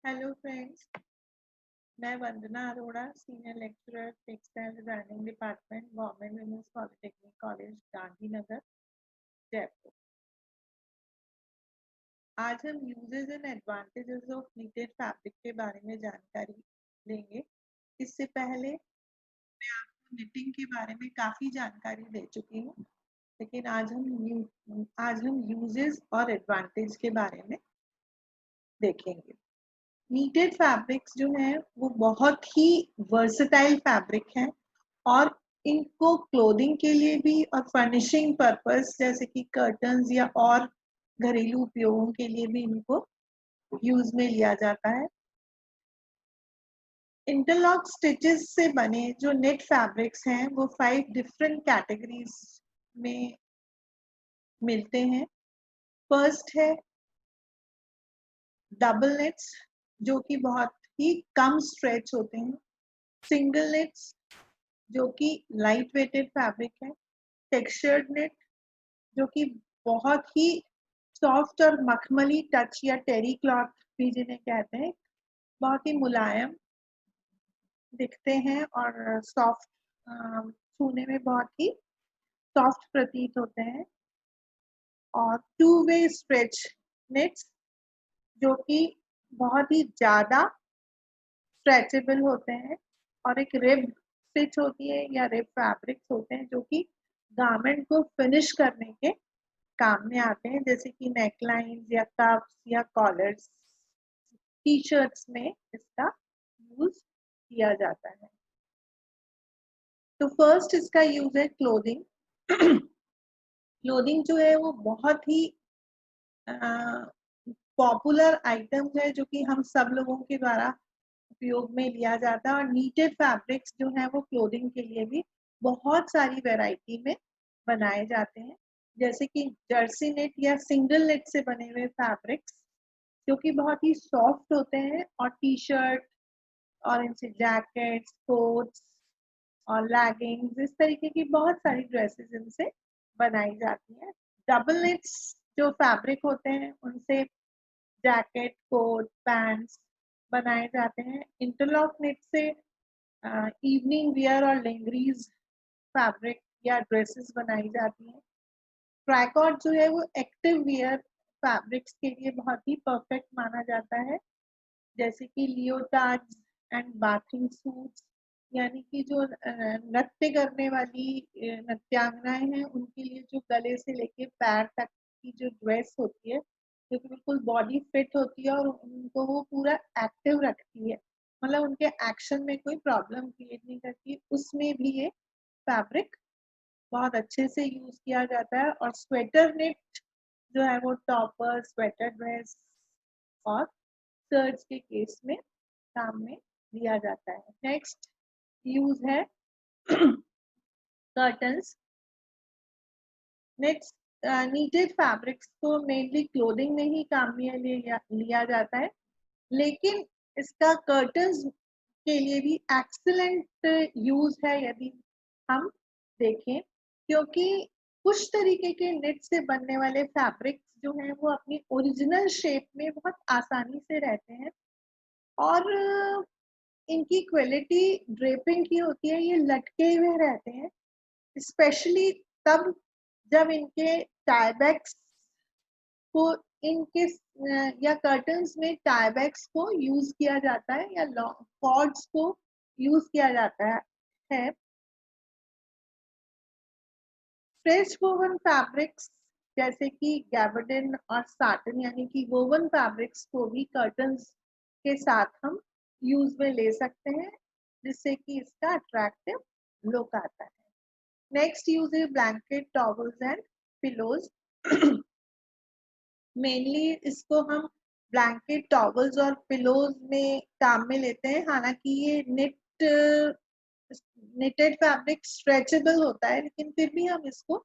Hello friends, मैं Vandana Arora, senior lecturer textile designing department, government women's polytechnic college, Gandhinagar, Jaipur. आज हम uses and advantages of knitted fabric के बारे में जानकारी लेंगे। इससे पहले मैं आपको निटिंग के बारे में काफ़ी जानकारी दे चुकी हूँ, लेकिन आज हम यूजेस और एडवांटेज के बारे में देखेंगे। नीटेड फैब्रिक्स जो हैं वो बहुत ही वर्सेटाइल फैब्रिक हैं और इनको क्लोथिंग के लिए भी और फर्निशिंग पर्पस जैसे कि कर्टन्स या और घरेलू उपयोगों के लिए भी इनको यूज में लिया जाता है। इंटरलॉक स्टिचेस से बने जो नेट फैब्रिक्स हैं वो 5 डिफरेंट कैटेगरीज में मिलते हैं। फर्स्ट है डबल नेट्स, जो कि बहुत ही कम स्ट्रेच होते हैं। सिंगल नेट्स, जो कि लाइट वेटेड फैब्रिक है। टेक्सचर्ड नेट, जो कि बहुत ही सॉफ्ट और मखमली टच या टेरी क्लॉथ भी जिन्हें कहते हैं, बहुत ही मुलायम दिखते हैं और सॉफ्ट छूने में बहुत ही सॉफ्ट प्रतीत होते हैं। और टू वे स्ट्रेच नेट्स, जो कि बहुत ही ज्यादा स्ट्रेचेबल होते हैं और एक रिब स्टिच होती है या रिब फैब्रिक्स होते हैं जो कि गारमेंट को फिनिश करने के काम में आते हैं, जैसे कि नेकलाइंस या कफ्स या कॉलर्स, टी शर्ट्स में इसका यूज किया जाता है। तो फर्स्ट इसका यूज है क्लोथिंग। क्लोथिंग जो है वो बहुत ही पॉपुलर आइटम है जो कि हम सब लोगों के द्वारा उपयोग में लिया जाता है। और नीटेड फैब्रिक्स जो है वो क्लोथिंग के लिए भी बहुत सारी वैरायटी में बनाए जाते हैं, जैसे कि जर्सी नेट या सिंगल नेट से बने हुए फैब्रिक्स जो कि बहुत ही सॉफ्ट होते हैं, और टी शर्ट और इनसे जैकेट्स, कोट्स और लैगिंग्स, इस तरीके की बहुत सारी ड्रेसेस इनसे बनाई जाती हैं। डबल नेट्स जो फैब्रिक होते हैं उनसे जैकेट, कोट, पैंट्स बनाए जाते हैं। इंटरलॉक नेट से इवनिंग वियर और लेंग्रीज फैब्रिक या ड्रेसेस बनाई जाती हैं। ट्राइकॉट जो है वो एक्टिव वियर फैब्रिक्स के लिए बहुत ही परफेक्ट माना जाता है, जैसे कि लियोटार्ड्स एंड बाथिंग सूट्स, यानी कि जो नृत्य करने वाली नृत्यांगनाएं हैं उनके लिए जो गले से लेके पैर तक की जो ड्रेस होती है, जो कि बिल्कुल बॉडी फिट होती है और उनको वो पूरा एक्टिव रखती है, मतलब उनके एक्शन में कोई प्रॉब्लम क्रिएट नहीं करती, उसमें भी ये फैब्रिक बहुत अच्छे से यूज किया जाता है। और स्वेटर नेट जो है वो टॉपर, स्वेटर ड्रेस और स्कर्ट्स के केस में काम में लिया जाता है। नेक्स्ट यूज है कर्टन्स। नेक्स्ट नीटेड फैब्रिक्स को मेनली क्लोथिंग में ही काम में लिया जाता है, लेकिन इसका कर्टन्स के लिए भी एक्सीलेंट यूज है यदि हम देखें, क्योंकि कुछ तरीके के नेट से बनने वाले फैब्रिक्स जो हैं वो अपनी ओरिजिनल शेप में बहुत आसानी से रहते हैं और इनकी क्वालिटी ड्रेपिंग की होती है, ये लटके हुए रहते हैं, स्पेशली तब जब इनके टाईबैक्स को इनके या कर्टन्स में टाईबैक्स को यूज किया जाता है या कॉर्ड्स को यूज किया जाता है। फ्रेश वोवन फैब्रिक्स जैसे कि गैबर्डिन और साटन, यानी कि वोवन फैब्रिक्स को भी कर्टन्स के साथ हम यूज में ले सकते हैं, जिससे कि इसका अट्रैक्टिव लुक आता है। नेक्स्ट यूज है blanket, towels and pillows. Mainly इसको हम ब्लैंकेट, टॉवल्स और पिलोज में काम में लेते हैं। हालांकि ये निटेड फैब्रिक स्ट्रेचेबल होता है, लेकिन फिर भी हम इसको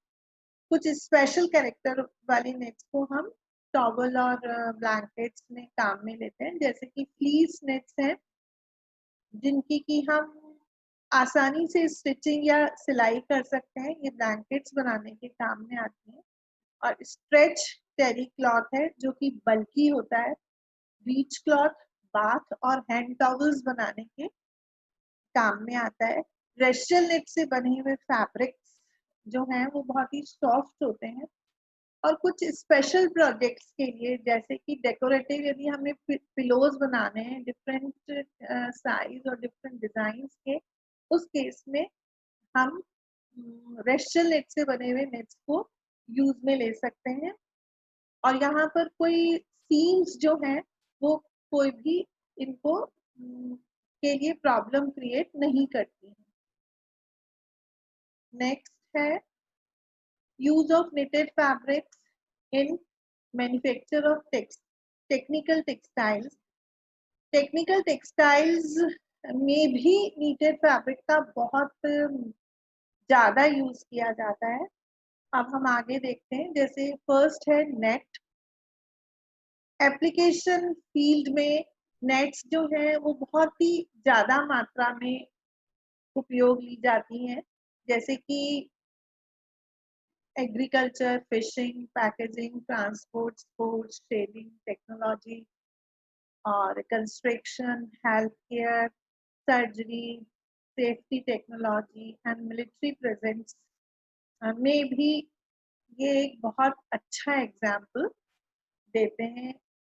कुछ स्पेशल कैरेक्टर वाली नेट्स को हम टॉवल और ब्लैंकेट्स में काम में लेते हैं, जैसे कि फ्लीस नेट्स हैं जिनकी की हम आसानी से स्टिचिंग या सिलाई कर सकते हैं, ये ब्लैंकेट्स बनाने के काम में आती हैं। और स्ट्रेच टेरी क्लॉथ है जो कि बल्की होता है। बीच क्लॉथ बाथ और हैंड टॉवल्स बनाने के काम में आता है। रेशल नेट से बने हुए फैब्रिक्स जो हैं वो बहुत ही सॉफ्ट होते हैं और कुछ स्पेशल प्रोजेक्ट्स के लिए जैसे कि डेकोरेटिव यदि हमें पिलोज बनाने हैं डिफरेंट साइज और डिफरेंट डिजाइन के, उस केस में हम रेशल नेट से बने हुए नेट्स को यूज में ले सकते हैं। और यहाँ पर कोई सीम्स जो हैं वो कोई भी इनको के लिए प्रॉब्लम क्रिएट नहीं करती है। नेक्स्ट है use of knitted fabrics in manufacture of technical textiles। Technical textiles में भी नीटेड फैब्रिक का बहुत ज्यादा यूज किया जाता है। अब हम आगे देखते हैं, जैसे फर्स्ट है नेट। एप्लीकेशन फील्ड में नेट्स जो है वो बहुत ही ज्यादा मात्रा में उपयोग ली जाती हैं, जैसे कि agriculture, fishing, packaging, transport, sports, trading, technology और construction, health care, surgery, safety technology and military presence में भी ये एक बहुत अच्छा एग्जाम्पल देते हैं।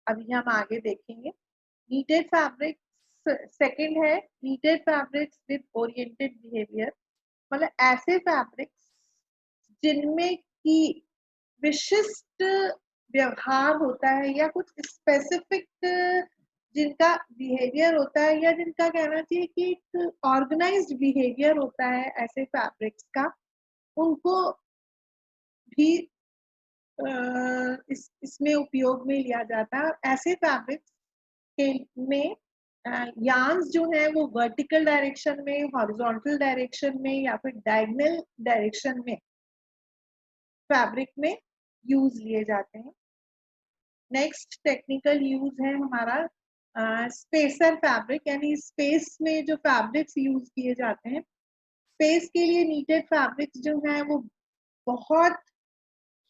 अभी हम आगे देखेंगे। नीटेड फैब्रिक सेकंड है needed fabrics with oriented behaviour, मतलब ऐसे फैब्रिक्स जिनमें की विशिष्ट व्यवहार होता है या कुछ स्पेसिफिक जिनका बिहेवियर होता है या जिनका कहना चाहिए कि एक ऑर्गेनाइज्ड बिहेवियर होता है ऐसे फैब्रिक्स का, उनको भी इसमें उपयोग में लिया जाता है। ऐसे फैब्रिक्स के में यार्न्स जो है वो वर्टिकल डायरेक्शन में, हॉरिजॉन्टल डायरेक्शन में या फिर डायगोनल डायरेक्शन में फैब्रिक में यूज लिए जाते हैं। नेक्स्ट टेक्निकल यूज है हमारा स्पेसर फैब्रिक, यानी स्पेस में जो फैब्रिक्स यूज किए जाते हैं। स्पेस के लिए नीटेड फैब्रिक्स जो है वो बहुत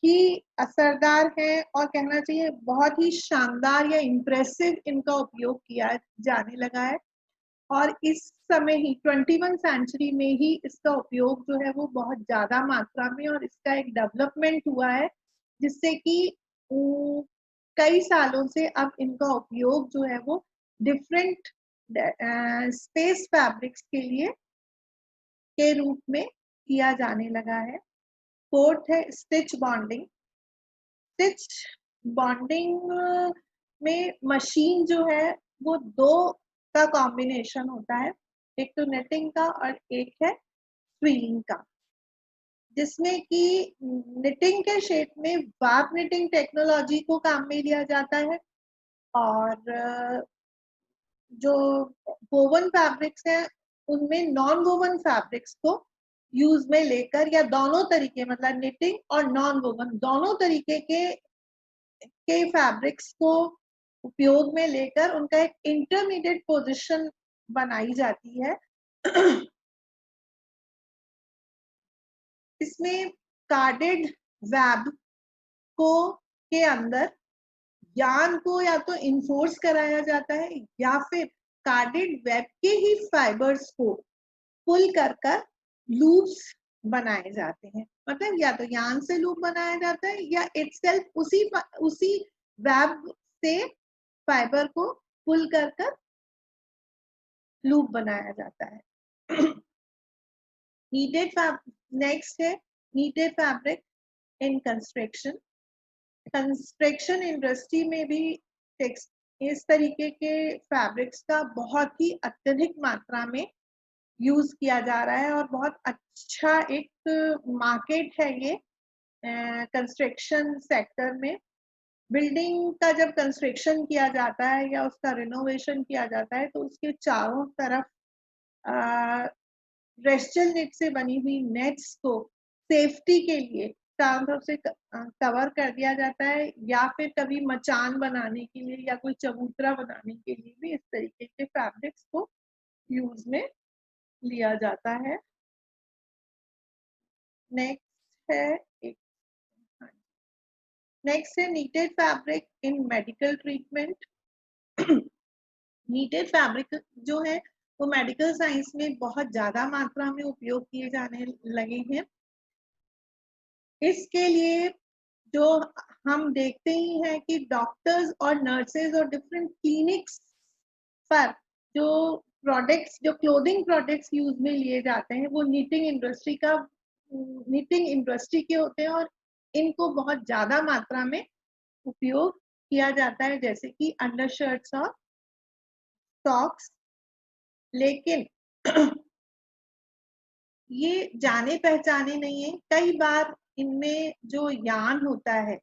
ही असरदार है और कहना चाहिए बहुत ही शानदार या इम्प्रेसिव इनका उपयोग किया जाने लगा है। और इस समय ही 21 सेंचुरी में ही इसका उपयोग जो है वो बहुत ज्यादा मात्रा में और इसका एक डेवलपमेंट हुआ है, जिससे कि कई सालों से अब इनका उपयोग जो है वो डिफरेंट स्पेस फैब्रिक्स के लिए के रूप में किया जाने लगा है। फोर्थ है स्टिच बॉन्डिंग। स्टिच बॉन्डिंग में मशीन जो है वो दो का कॉम्बिनेशन होता है, एक तो नेटिंग का और एक है स्विंग का, जिसमें कि निटिंग के क्षेत्र में वार्प निटिंग टेक्नोलॉजी को काम में लिया जाता है और जो वोवन फैब्रिक्स हैं उनमें नॉन वोवन फैब्रिक्स को यूज में लेकर, या दोनों तरीके मतलब निटिंग और नॉन वोवन दोनों तरीके के फैब्रिक्स को उपयोग में लेकर उनका एक इंटरमीडिएट पोजीशन बनाई जाती है। इसमें कार्डेड वेब को के अंदर यार्न को या तो इन्फोर्स कराया जाता है या फिर कार्डेड वेब के ही फाइबर्स को पुल कर लूप्स बनाए जाते हैं। मतलब या तो यार्न से लूप बनाया जाता है या इटसेल्फ उसी वेब से फाइबर को पुल कर लूप बनाया जाता है। नीटेड नेक्स्ट है needed fabric in construction. Construction industry में भी इस तरीके के फैब्रिक्स का बहुत ही अत्यधिक मात्रा में यूज किया जा रहा है और बहुत अच्छा एक मार्केट है ये कंस्ट्रक्शन सेक्टर में। बिल्डिंग का जब कंस्ट्रक्शन किया जाता है या उसका रिनोवेशन किया जाता है तो उसके चारों तरफ रेस्टल नेट से बनी हुई नेट्स को सेफ्टी के लिए चारों तरफ से कवर कर दिया जाता है, या फिर कभी मचान बनाने के लिए या कोई चबूतरा बनाने के लिए भी इस तरीके के फैब्रिक्स को यूज में लिया जाता है। नेक्स्ट है एक नेक्स्ट है नीटेड फैब्रिक इन मेडिकल ट्रीटमेंट। नीटेड फैब्रिक जो है वो मेडिकल साइंस में बहुत ज्यादा मात्रा में उपयोग किए जाने लगे हैं। इसके लिए जो हम देखते ही हैं कि डॉक्टर्स और नर्सेज और डिफरेंट क्लिनिक्स पर जो प्रोडक्ट्स, जो क्लोथिंग प्रोडक्ट्स यूज में लिए जाते हैं वो नीटिंग इंडस्ट्री के होते हैं और इनको बहुत ज्यादा मात्रा में उपयोग किया जाता है, जैसे कि अंडरशर्ट्स और सॉक्स। लेकिन ये जाने पहचाने नहीं है। कई बार इनमें जो यान होता है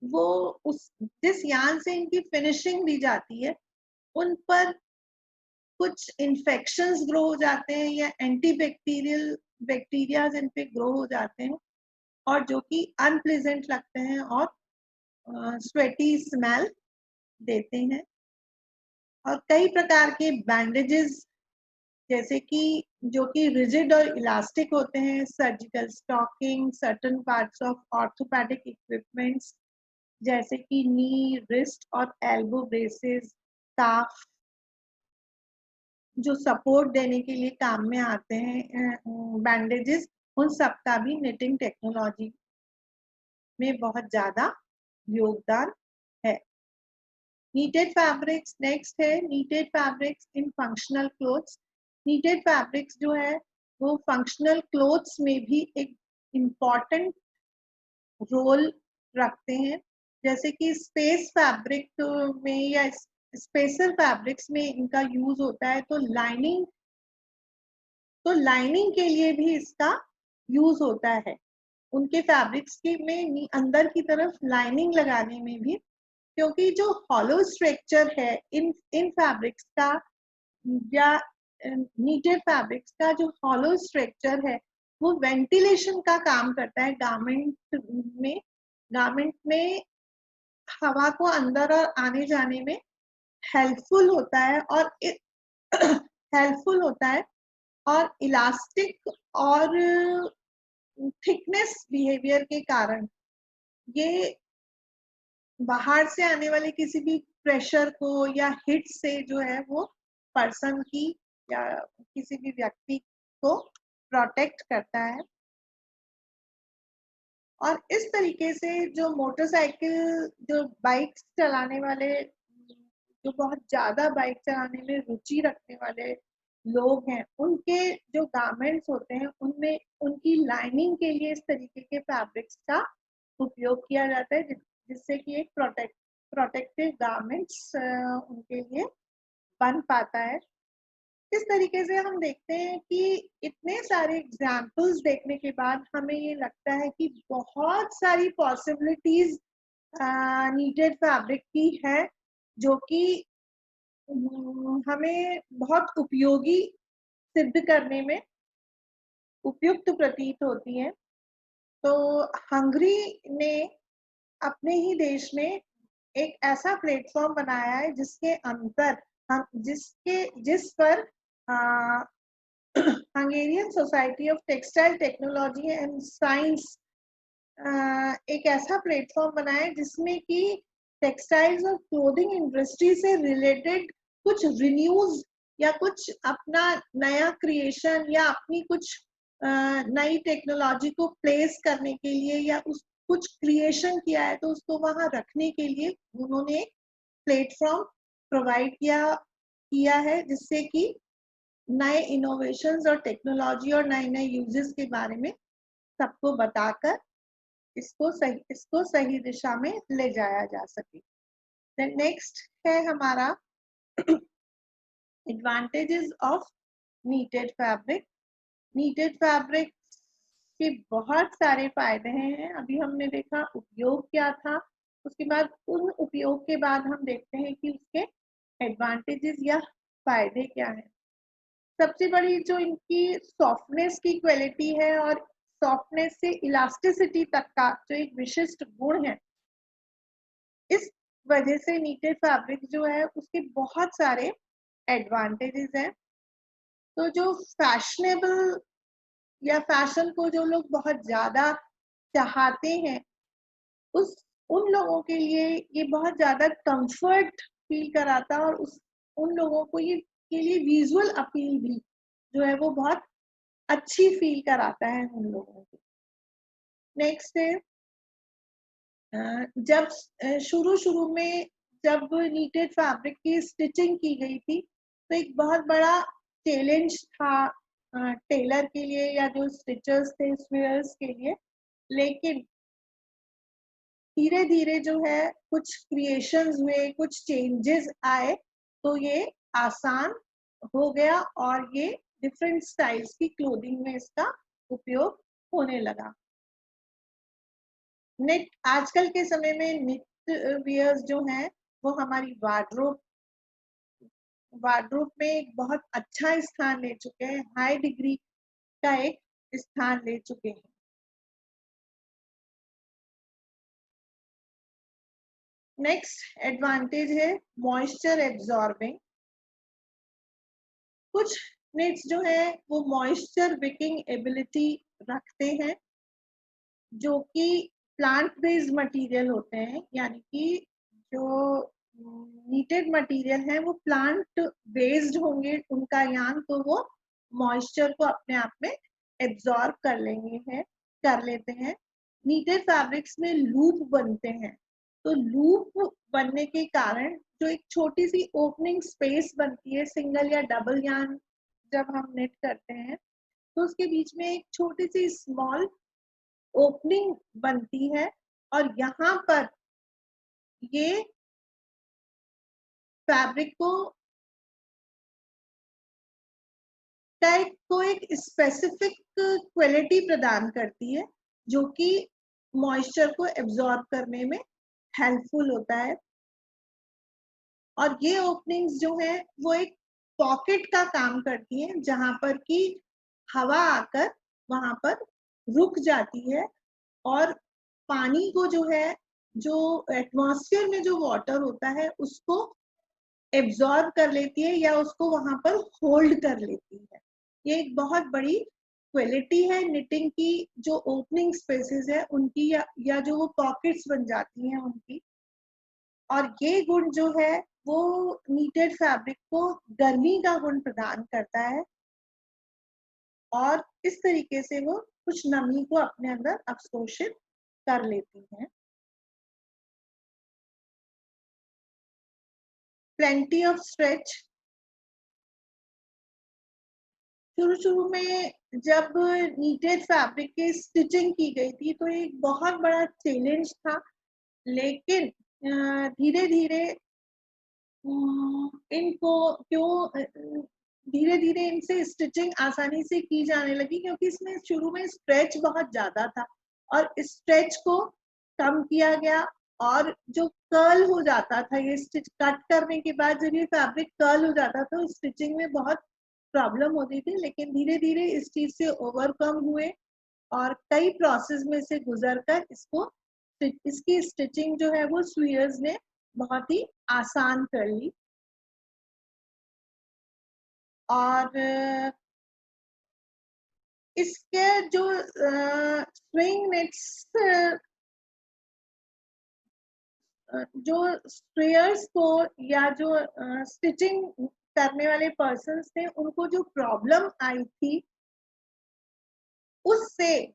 वो उस जिस यान से इनकी फिनिशिंग दी जाती है उन पर कुछ इन्फेक्शंस ग्रो हो जाते हैं या एंटीबैक्टीरियल बैक्टीरियाज इन पे ग्रो हो जाते हैं और जो कि अनप्लेजेंट लगते हैं और स्वेटी स्मेल देते हैं। और कई प्रकार के बैंडेजेस जैसे कि जो कि रिजिड और इलास्टिक होते हैं, surgical stocking, certain parts of orthopedic equipments जैसे कि नी, रिस्ट और एल्बो ब्रेसेस, काफ, जो सपोर्ट देने के लिए काम में आते हैं बैंडेजेस, उन सब का भी निटिंग टेक्नोलॉजी में बहुत ज्यादा योगदान है। नीटेड फैब्रिक्स नेक्स्ट है, नीटेड फैब्रिक्स इन फंक्शनल क्लोथ्स। नीटेड फैब्रिक्स जो है वो फंक्शनल क्लोथ्स में भी एक इम्पॉर्टेंट रोल रखते हैं। जैसे कि स्पेस फैब्रिक में या स्पेशल फैब्रिक्स में इनका यूज होता है, तो लाइनिंग के लिए भी इसका यूज होता है। उनके फैब्रिक्स के में अंदर की तरफ लाइनिंग लगाने में भी, क्योंकि जो हॉलो स्ट्रक्चर है इन फैब्रिक्स का या नीटेड फैब्रिक्स का जो हॉलो स्ट्रक्चर है वो वेंटिलेशन का काम करता है में गारमेंट में हवा को अंदर और आने जाने में हेल्पफुल होता है और हेल्पफुल होता है और इलास्टिक और थिकनेस बिहेवियर के कारण ये बाहर से आने वाले किसी भी प्रेशर को या हिट से जो है वो पर्सन की या किसी भी व्यक्ति को प्रोटेक्ट करता है। और इस तरीके से जो मोटरसाइकिल, जो बाइक्स चलाने वाले, जो बहुत ज्यादा बाइक चलाने में रुचि रखने वाले लोग हैं, उनके जो गारमेंट्स होते हैं उनमें उनकी लाइनिंग के लिए इस तरीके के फैब्रिक्स का उपयोग किया जाता है जिससे कि एक प्रोटेक्टिव गारमेंट्स उनके लिए बन पाता है। इस तरीके से हम देखते हैं कि इतने सारे एग्जाम्पल्स देखने के बाद हमें ये लगता है कि बहुत सारी पॉसिबिलिटीज नीटेड फैब्रिक की है जो कि हमें बहुत उपयोगी सिद्ध करने में उपयुक्त प्रतीत होती हैं। तो हंगरी ने अपने ही देश में एक ऐसा प्लेटफॉर्म बनाया है जिसके अंदर हम जिस पर Hungarian society of textile technology and science एक ऐसा प्लेटफॉर्म बनाया है जिसमें कि टेक्सटाइल्स और क्लोथिंग इंडस्ट्री से रिलेटेड कुछ रिन्यूज या कुछ अपना नया क्रिएशन या अपनी कुछ नई टेक्नोलॉजी को प्लेस करने के लिए या उस कुछ क्रिएशन किया है तो उसको वहां रखने के लिए उन्होंने एक प्लेटफॉर्म प्रोवाइड किया है जिससे कि नए इनोवेशंस और टेक्नोलॉजी और नए नए यूजेस के बारे में सबको बताकर इसको सही दिशा में ले जाया जा सके। देन नेक्स्ट है हमारा advantages of knitted fabric. Needed fabric के बहुत सारे फायदे हैं। अभी हमने देखा उपयोग क्या था, उसके बाद उन उपयोग के बाद हम देखते हैं कि उसके एडवांटेजेस या फायदे क्या है। सबसे बड़ी जो इनकी सॉफ्टनेस की क्वालिटी है और सॉफ्टनेस से इलास्टिसिटी तक का जो एक विशिष्ट गुण है, इस वजह से नीटेड फैब्रिक जो है उसके बहुत सारे एडवांटेजेस हैं। तो जो फैशनेबल या फैशन को जो लोग बहुत ज्यादा चाहते हैं उन लोगों के लिए ये बहुत ज्यादा कंफर्ट फील कराता है और उन लोगों को ये के लिए विजुअल अपील भी जो है वो बहुत अच्छी फील कराता है उन लोगों को। नेक्स्ट है जब शुरू में जब नीटेड फैब्रिक की स्टिचिंग की गई थी तो एक बहुत बड़ा चैलेंज था टेलर के लिए या जो स्टिचर्स थे स्वेयर्स के लिए, लेकिन धीरे धीरे जो है कुछ क्रिएशंस हुए, कुछ चेंजेस आए तो ये आसान हो गया और ये डिफरेंट स्टाइल्स की क्लोथिंग में इसका उपयोग होने लगा। निट आजकल के समय में निट वियर्स जो हैं वो हमारी वार्डरोब में एक बहुत अच्छा स्थान ले चुके हैं, हाई डिग्री का एक स्थान ले चुके हैं। नेक्स्ट एडवांटेज है मॉइस्चर एब्जॉर्बिंग। कुछ निट्स जो है वो मॉइस्चर विकिंग एबिलिटी रखते हैं जो कि प्लांट बेस्ड मटेरियल होते हैं, यानी कि जो नीटेड मटेरियल है वो प्लांट बेस्ड होंगे उनका यान, तो वो मॉइस्चर को अपने आप में एब्जॉर्ब कर लेते हैं। नीटेड फैब्रिक्स में लूप बनते हैं, तो लूप बनने के कारण जो एक छोटी सी ओपनिंग स्पेस बनती है सिंगल या डबल यान जब हम नेट करते हैं तो उसके बीच में एक छोटी सी स्मॉल ओपनिंग बनती है और यहाँ पर ये फैब्रिक को एक स्पेसिफिक क्वालिटी प्रदान करती है जो कि मॉइस्चर को एब्जॉर्ब करने में हेल्पफुल होता है। और ये ओपनिंग्स जो है वो एक पॉकेट का काम करती है जहां पर कि हवा आकर वहां पर रुक जाती है और पानी को जो है जो एटमॉस्फेयर में जो वाटर होता है उसको एब्जॉर्ब कर लेती है या उसको वहां पर होल्ड कर लेती है। ये एक बहुत बड़ी क्वालिटी है निटिंग की, जो ओपनिंग स्पेसेस है उनकी या जो वो पॉकेट्स बन जाती हैं उनकी। और ये गुण जो है वो नीटेड फैब्रिक को गर्मी का गुण प्रदान करता है और इस तरीके से वो कुछ नमी को अपने अंदर अवशोषित कर लेती हैं। Plenty of stretch. शुरू में जब नीटेड फैब्रिक की स्टिचिंग की गई थी तो एक बहुत बड़ा चैलेंज था, लेकिन धीरे धीरे इनको क्यों धीरे धीरे इनसे स्टिचिंग आसानी से की जाने लगी क्योंकि इसमें शुरू में स्ट्रेच बहुत ज्यादा था और स्ट्रेच को कम किया गया और जो कर्ल हो जाता था, ये स्टिच कट करने के बाद जब ये फैब्रिक कर्ल हो जाता था तो स्टिचिंग में बहुत प्रॉब्लम होती थी, लेकिन धीरे धीरे इस चीज से ओवरकम हुए और कई प्रोसेस में से गुजरकर इसकी स्टिचिंग जो है वो सुइयर्स ने बहुत ही आसान कर ली। और इसके जो स्विंग नेट्स जो स्ट्रेयर्स को या जो स्टिचिंग करने वाले पर्सन्स थे उनको जो प्रॉब्लम आई थी उससे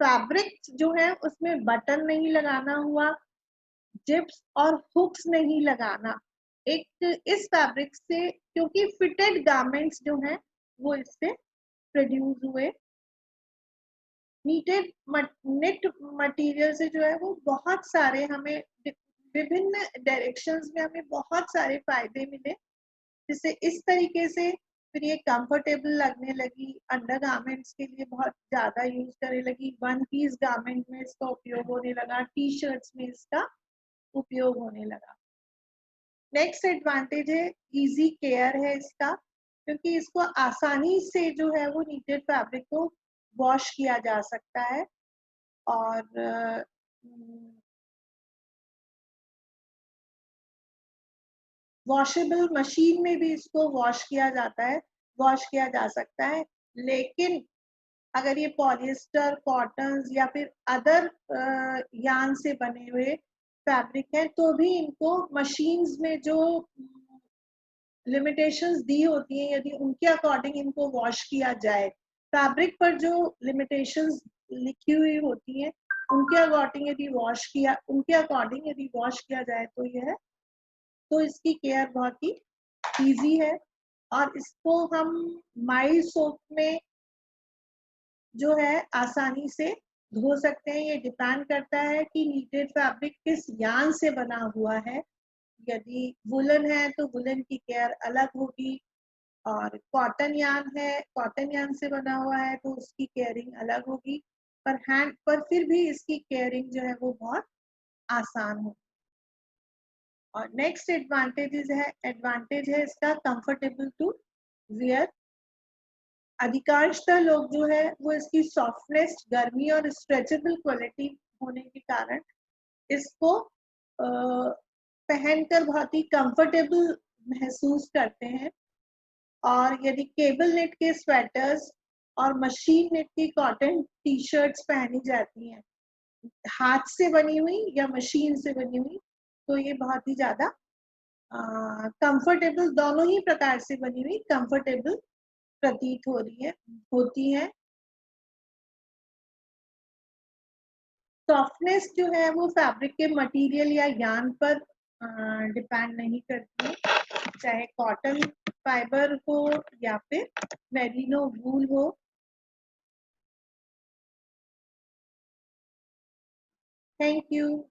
फैब्रिक जो है उसमें बटन नहीं लगाना हुआ, जिप्स और हुक्स नहीं लगाना। एक इस फैब्रिक से क्योंकि फिटेड गारमेंट्स जो हैं वो इससे प्रोड्यूस हुए। नीटेड नेट मटेरियल से जो है वो बहुत सारे हमें विभिन्न डायरेक्शंस में हमें बहुत सारे फायदे मिले, जिससे इस तरीके से फिर ये कंफर्टेबल लगने लगी, अंडर गारमेंट्स के लिए बहुत ज्यादा यूज करने लगी, वन पीस गारमेंट में इसका उपयोग होने लगा, टी शर्ट्स में इसका उपयोग होने लगा। नेक्स्ट एडवांटेज है इजी केयर है इसका, क्योंकि इसको आसानी से जो है वो नीटेड फैब्रिक को वॉश किया जा सकता है और वॉशेबल मशीन में भी इसको वॉश किया जा सकता है। लेकिन अगर ये पॉलिएस्टर, कॉटन या फिर अदर यान से बने हुए फैब्रिक है, तो भी इनको मशीन्स में जो लिमिटेशंस दी होती हैं, यदि उनके अकॉर्डिंग इनको वॉश किया जाए, फैब्रिक पर जो लिमिटेशंस लिखी हुई होती हैं उनके अकॉर्डिंग यदि वॉश किया जाए तो इसकी केयर बहुत ही इजी है। और इसको हम माइल्ड सोप में जो है आसानी से धो सकते हैं। ये डिपेंड करता है कि नीटेड फैब्रिक किस यान से बना हुआ है। यदि वुलन है तो वुलन की केयर अलग होगी, और कॉटन यान से बना हुआ है तो उसकी केयरिंग अलग होगी। पर फिर भी इसकी केयरिंग जो है वो बहुत आसान हो। और नेक्स्ट एडवांटेज है इसका कंफर्टेबल टू वियर। अधिकांशतः लोग जो है वो इसकी सॉफ्टनेस, गर्मी और स्ट्रेचेबल क्वालिटी होने के कारण इसको पहनकर बहुत ही कंफर्टेबल महसूस करते हैं। और यदि केबल नेट के स्वेटर्स और मशीन नेट की कॉटन टी शर्ट्स पहनी जाती हैं, हाथ से बनी हुई या मशीन से बनी हुई, तो ये बहुत ही ज्यादा कंफर्टेबल, दोनों ही प्रकार से बनी हुई कंफर्टेबल प्रतीत होती है। सॉफ्टनेस जो है वो फैब्रिक के मटेरियल या यान पर डिपेंड नहीं करती है, चाहे कॉटन फाइबर हो या फिर मेरिनो वूल हो। Thank you.